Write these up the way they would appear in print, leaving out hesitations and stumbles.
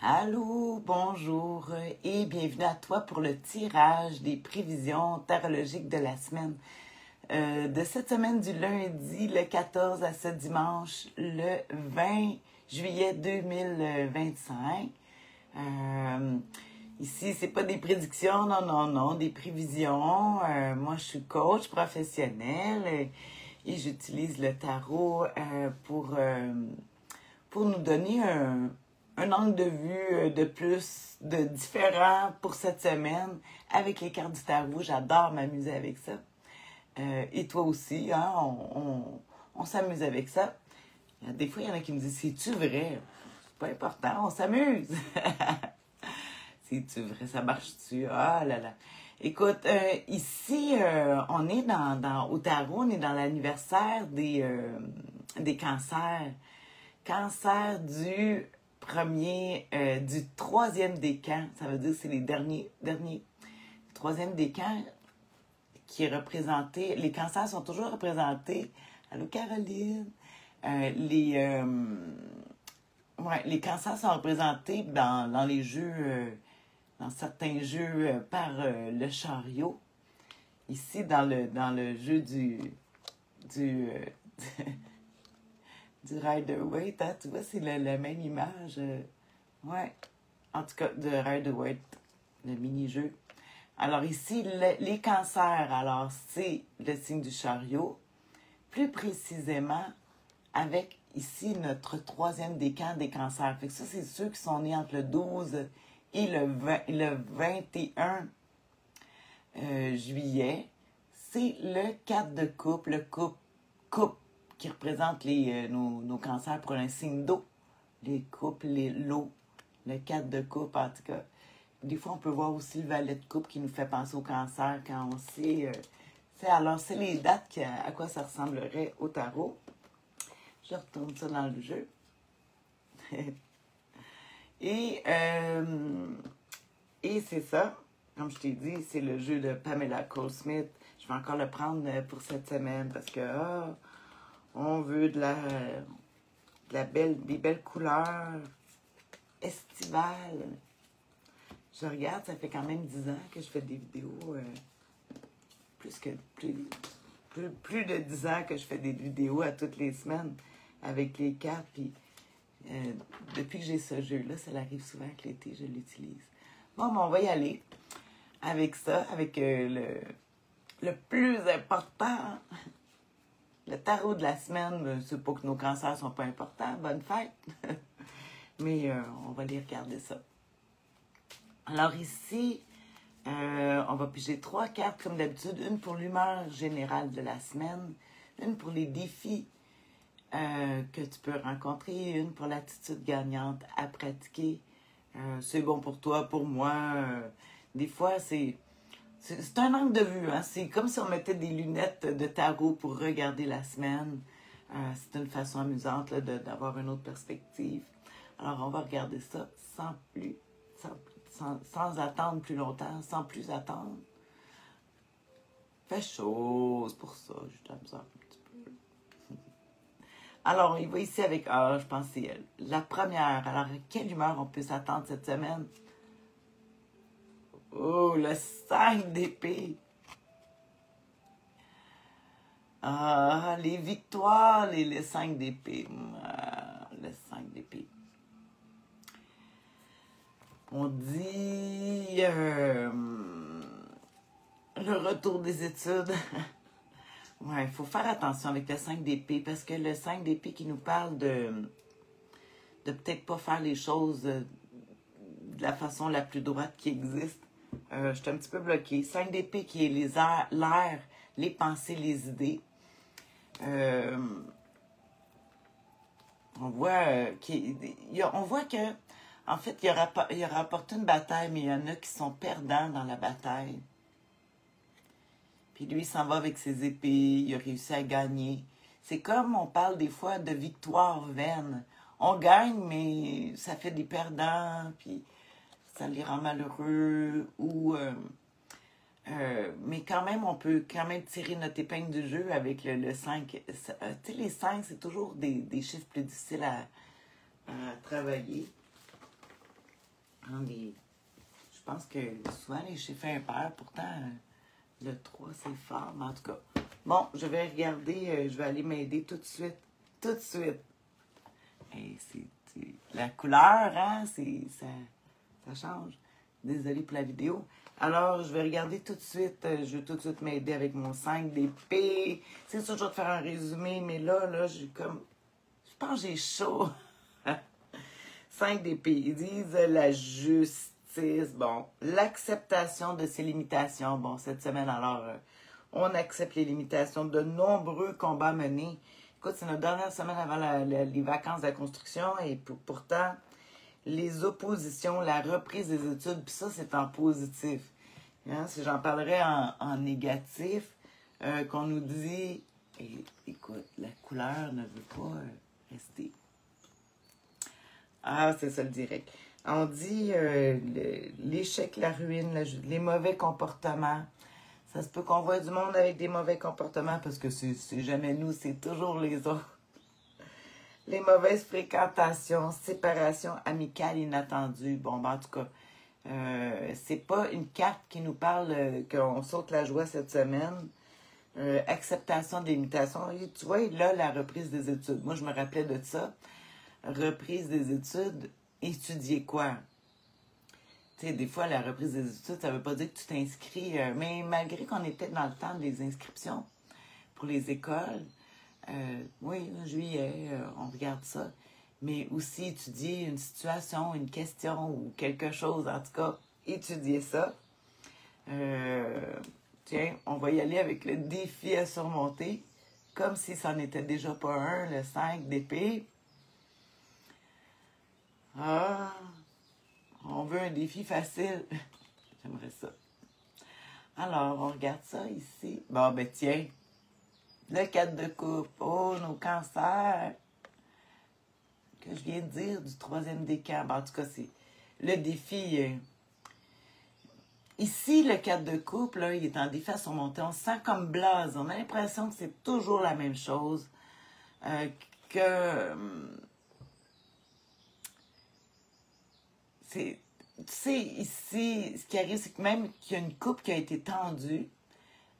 Allô, bonjour et bienvenue à toi pour le tirage des prévisions tarologiques de la semaine. De cette semaine du lundi le 14 à ce dimanche le 20 juillet 2025. Ici, c'est pas des prédictions, non, des prévisions. Moi, je suis coach professionnel et j'utilise le tarot pour nous donner un angle de vue de plus, de différent pour cette semaine avec les cartes du tarot. J'adore m'amuser avec ça. Et toi aussi, hein, on s'amuse avec ça. Des fois, il y en a qui me disent, c'est-tu vrai? C'est pas important, on s'amuse. C'est-tu vrai, ça marche-tu? Ah là là. Écoute, ici, on est au tarot, on est dans l'anniversaire des cancers. Cancer du du troisième décan, ça veut dire que c'est les derniers. Troisième décan qui est représenté, les cancers sont toujours représentés. Allô Caroline? Les cancers sont représentés dans les jeux, dans certains jeux par le chariot. Ici, dans le jeu du Rider-Waite, hein, tu vois, c'est la même image. Ouais, en tout cas, de Rider-Waite, le mini-jeu. Alors ici, les cancers, alors c'est le signe du chariot. Plus précisément, avec ici notre troisième décan des cancers. Fait que ça, c'est ceux qui sont nés entre le 12 et le 21 juillet. C'est le 4 de coupe, le coupe qui représente nos cancers pour un signe d'eau. Les coupes, l'eau, le 4 de coupe, en tout cas. Des fois, on peut voir aussi le valet de coupe qui nous fait penser au cancer quand on sait. Alors, c'est les dates à quoi ça ressemblerait au tarot. Je retourne ça dans le jeu. Et c'est ça. Comme je t'ai dit, c'est le jeu de Pamela Cole Smith. Je vais encore le prendre pour cette semaine parce que on veut des belles couleurs estivales. Je regarde, ça fait quand même 10 ans que je fais des vidéos. Plus de 10 ans que je fais des vidéos à toutes les semaines avec les cartes. Puis depuis que j'ai ce jeu-là, ça arrive souvent que l'été, je l'utilise. Bon, on va y aller avec ça, avec le plus important. Le tarot de la semaine, c'est pas que nos cancers sont pas importants. Bonne fête! Mais on va les regarder ça. Alors ici, on va piger 3 cartes comme d'habitude. Une pour l'humeur générale de la semaine. Une pour les défis que tu peux rencontrer. Et une pour l'attitude gagnante à pratiquer. C'est bon pour toi, pour moi. Des fois, c'est un angle de vue. Hein? C'est comme si on mettait des lunettes de tarot pour regarder la semaine. C'est une façon amusante là, d'avoir une autre perspective. Alors, on va regarder ça sans attendre plus longtemps, sans plus attendre. Fait chaud, c'est pour ça, je t'amuse un petit peu. Alors, on y va ici avec, je pense que c'est la première. Alors, quelle humeur on peut s'attendre cette semaine? Oh, le 5 d'épée. Les victoires, les 5 d'épée. Le 5 d'épée. On dit le retour des études. Ouais, il faut faire attention avec le 5 d'épée parce que le 5 d'épée qui nous parle de peut-être pas faire les choses de la façon la plus droite qui existe. Je suis un petit peu bloquée. 5 d'épée qui est l'air, les pensées, les idées. On voit que en fait, il a rapporté une bataille, mais il y en a qui sont perdants dans la bataille. Puis lui, il s'en va avec ses épées, il a réussi à gagner. C'est comme on parle des fois de victoire vaine. On gagne, mais ça fait des perdants, puis ça les rend malheureux, mais quand même, on peut quand même tirer notre épingle du jeu avec le 5. Tu sais, les 5, c'est toujours des chiffres plus difficiles à travailler. Je pense que souvent les chiffres impairs, pourtant, le 3 c'est fort, mais en tout cas. Bon, je vais regarder, je vais aller m'aider tout de suite. Tout de suite. Et la couleur, hein, ça change. Désolée pour la vidéo. Alors, je vais regarder tout de suite. Je vais tout de suite m'aider avec mon 5 d'épée. C'est sûr, je vais te faire un résumé, mais là, j'ai comme... Je pense que j'ai chaud. 5 d'épée. Ils disent la justice. Bon, l'acceptation de ses limitations. Bon, cette semaine, alors, on accepte les limitations de nombreux combats menés. Écoute, c'est notre dernière semaine avant les vacances de la construction et pourtant, les oppositions, la reprise des études, puis ça, c'est en positif. Hein? Si j'en parlerais en négatif, qu'on nous dit, écoute, la couleur ne veut pas rester. Ah, c'est ça le direct. On dit l'échec, la ruine, les mauvais comportements. Ça se peut qu'on voit du monde avec des mauvais comportements parce que c'est jamais nous, c'est toujours les autres. Les mauvaises fréquentations, séparation amicale inattendue. Bon, ben, en tout cas, c'est pas une carte qui nous parle qu'on saute la joie cette semaine. Acceptation des limitations. Et tu vois, là, la reprise des études. Moi, je me rappelais de ça. Reprise des études, étudier quoi? Tu sais, des fois, la reprise des études, ça ne veut pas dire que tu t'inscris, mais malgré qu'on était dans le temps des inscriptions pour les écoles, oui, en juillet, on regarde ça, mais aussi étudier une situation, une question ou quelque chose, en tout cas, étudier ça. Tiens, on va y aller avec le défi à surmonter, comme si ça n'était déjà pas un, le 5 d'épée. Ah, on veut un défi facile. J'aimerais ça. Alors, on regarde ça ici. Bon, ben tiens, le 4 de coupe. Oh, nos cancers. Que je viens de dire du 3e décan. Ben, en tout cas, c'est le défi. Ici, le 4 de coupe, là, il est en défi à surmonter. On se sent comme blasé. On a l'impression que c'est toujours la même chose. Tu sais, ici, ce qui arrive, c'est que même qu'il y a une coupe qui a été tendue,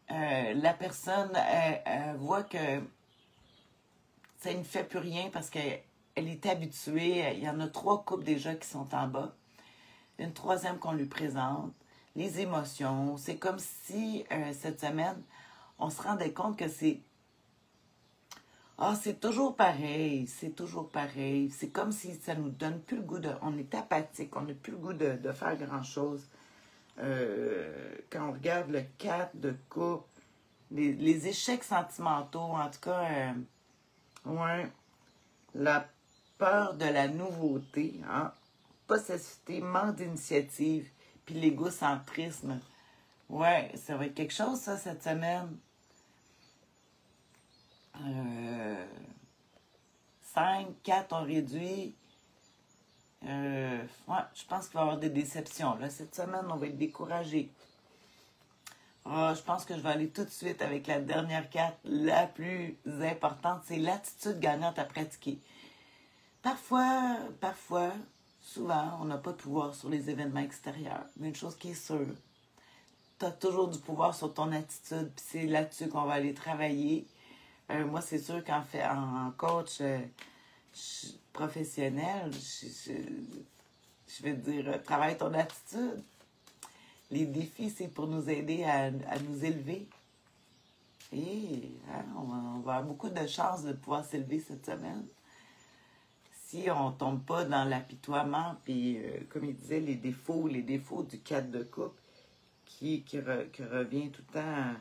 la personne voit que ça ne fait plus rien parce qu'elle est habituée. Il y en a 3 coupes déjà qui sont en bas. Une 3e qu'on lui présente. Les émotions. C'est comme si, cette semaine, on se rendait compte que c'est... Ah, c'est toujours pareil, c'est toujours pareil. C'est comme si ça nous donne plus le goût de... On est apathique, on n'a plus le goût de faire grand-chose. Quand on regarde le 4 de coupe, les échecs sentimentaux, en tout cas, ouais, la peur de la nouveauté, hein, possessivité, manque d'initiative, puis l'égocentrisme. Ouais, ça va être quelque chose, ça, cette semaine. 5, 4, on réduit. Ouais, je pense qu'il va y avoir des déceptions. Là, cette semaine, on va être découragé. Je pense que je vais aller tout de suite avec la dernière carte, la plus importante. C'est l'attitude gagnante à pratiquer. Parfois, souvent, on n'a pas de pouvoir sur les événements extérieurs. Mais une chose qui est sûre, tu as toujours du pouvoir sur ton attitude. Puis c'est là-dessus qu'on va aller travailler. Moi, c'est sûr qu'en coach professionnel, je vais te dire, travaille ton attitude. Les défis, c'est pour nous aider à nous élever. Et hein, on va avoir beaucoup de chances de pouvoir s'élever cette semaine. Si on ne tombe pas dans l'apitoiement, puis comme il disait, les défauts du 4 de coupe qui revient tout le temps...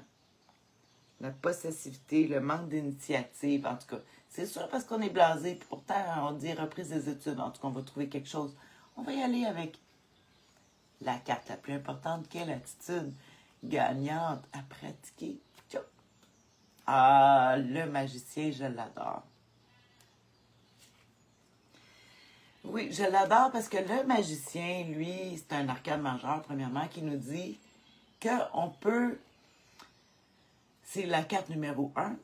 La possessivité, le manque d'initiative, en tout cas. C'est sûr parce qu'on est blasé, puis pourtant, on dit reprise des études. En tout cas, on va trouver quelque chose. On va y aller avec la carte la plus importante, quelle attitude gagnante à pratiquer. Ah, le magicien, je l'adore. Oui, je l'adore parce que le magicien, lui, c'est un arcane majeur, premièrement, qui nous dit qu'on peut... C'est la carte numéro 1.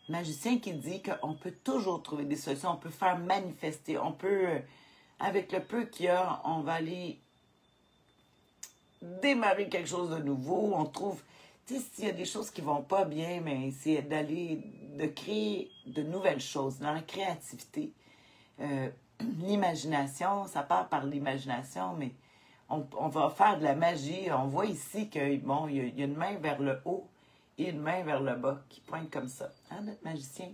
Magicien qui dit qu'on peut toujours trouver des solutions, on peut faire manifester, on peut avec le peu qu'il y a, on va aller démarrer quelque chose de nouveau. On trouve, tu sais, s'il y a des choses qui vont pas bien, mais c'est de créer de nouvelles choses, dans la créativité. L'imagination, ça part par l'imagination, mais on va faire de la magie. On voit ici que, bon, il y a une main vers le haut et une main vers le bas qui pointe comme ça. Hein, notre magicien?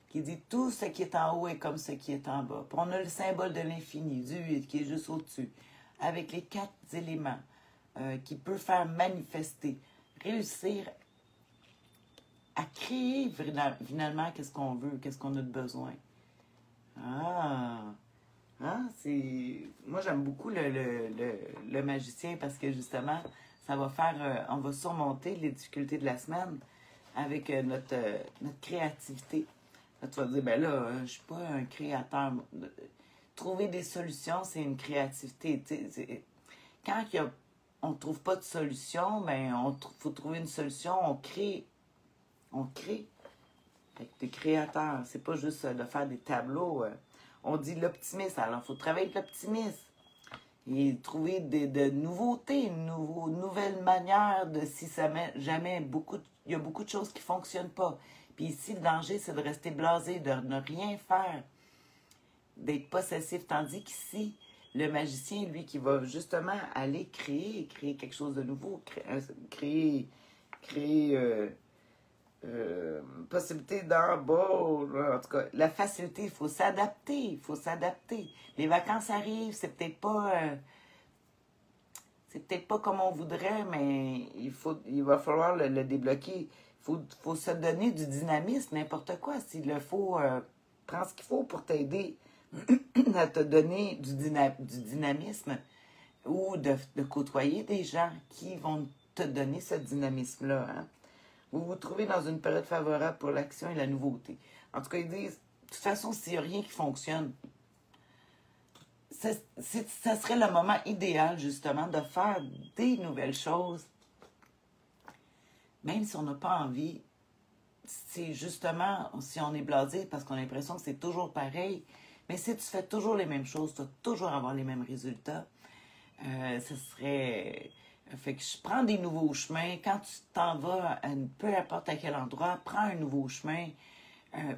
Qui dit tout ce qui est en haut est comme ce qui est en bas. Puis on a le symbole de l'infini, du 8 qui est juste au-dessus, avec les 4 éléments qui peut faire manifester, réussir à créer finalement qu'est-ce qu'on veut, qu'est-ce qu'on a de besoin. Ah! Ah, c'est... Moi, j'aime beaucoup le magicien parce que justement, ça va faire... on va surmonter les difficultés de la semaine avec notre créativité. Là, tu vas dire, ben là, je suis pas un créateur. Trouver des solutions, c'est une créativité. Quand on ne trouve pas de solution, ben faut trouver une solution, on crée. On crée. Fait que t'es créateur. C'est pas juste de faire des tableaux. On dit l'optimisme. Alors, il faut travailler avec l'optimisme. Et trouver de nouveautés, une nouvelle manière de si ça met jamais il y a beaucoup de choses qui ne fonctionnent pas. Puis ici, le danger, c'est de rester blasé, de ne rien faire, d'être possessif. Tandis qu'ici, le magicien, lui, qui va justement aller créer quelque chose de nouveau, créer possibilité d'en bas, en tout cas, la facilité, il faut s'adapter, Les vacances arrivent, c'est peut-être pas comme on voudrait, mais il va falloir le débloquer. Faut se donner du dynamisme, n'importe quoi. S'il le faut, prends ce qu'il faut pour t'aider à te donner du dynamisme ou de côtoyer des gens qui vont te donner ce dynamisme-là. Hein? Vous vous trouvez dans une période favorable pour l'action et la nouveauté. En tout cas, ils disent, de toute façon, s'il n'y a rien qui fonctionne, ça serait le moment idéal, justement, de faire des nouvelles choses. Même si on n'a pas envie, c'est justement, si on est blasé, parce qu'on a l'impression que c'est toujours pareil, mais si tu fais toujours les mêmes choses, tu vas toujours avoir les mêmes résultats. Ce serait... Fait que je prends des nouveaux chemins. Quand tu t'en vas, peu importe à quel endroit, prends un nouveau chemin.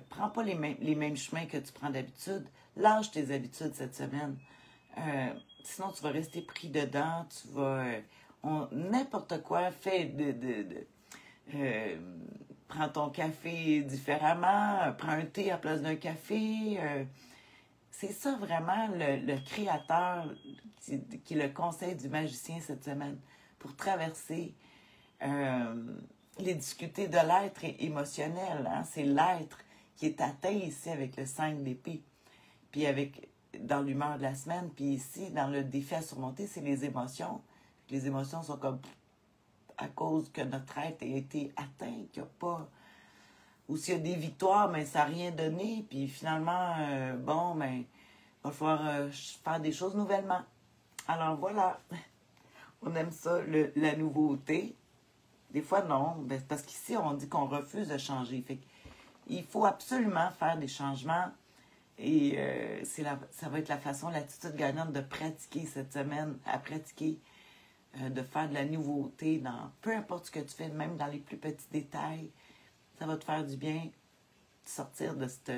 Prends pas les mêmes chemins que tu prends d'habitude. Lâche tes habitudes cette semaine. Sinon, tu vas rester pris dedans. Tu vas... n'importe quoi. Prends ton café différemment. Prends un thé à la place d'un café. C'est ça vraiment le créateur qui est le conseil du magicien cette semaine pour traverser les difficultés de l'être émotionnel. Hein? C'est l'être qui est atteint ici avec le 5 d'épée, puis dans l'humeur de la semaine, puis ici, dans le défi à surmonter, c'est les émotions. Les émotions sont comme à cause que notre être a été atteint, qu'il n'y a pas... Ou s'il y a des victoires, mais ça n'a rien donné, puis finalement, il va falloir faire des choses nouvellement. Alors voilà, on aime ça, la nouveauté. Des fois, non, parce qu'ici, on dit qu'on refuse de changer. Fait il faut absolument faire des changements et ça va être la façon, l'attitude gagnante de pratiquer cette semaine, à pratiquer, de faire de la nouveauté dans peu importe ce que tu fais, même dans les plus petits détails. Ça va te faire du bien de sortir de cette...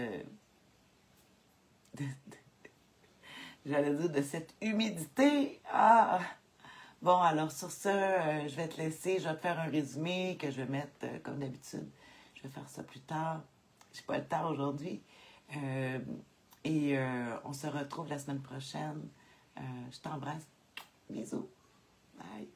J'allais dire de cette humidité. Ah! Bon, alors sur ce, je vais te laisser. Je vais te faire un résumé que je vais mettre comme d'habitude. Je vais faire ça plus tard. Je n'ai pas le temps aujourd'hui. On se retrouve la semaine prochaine. Je t'embrasse. Bisous. Bye.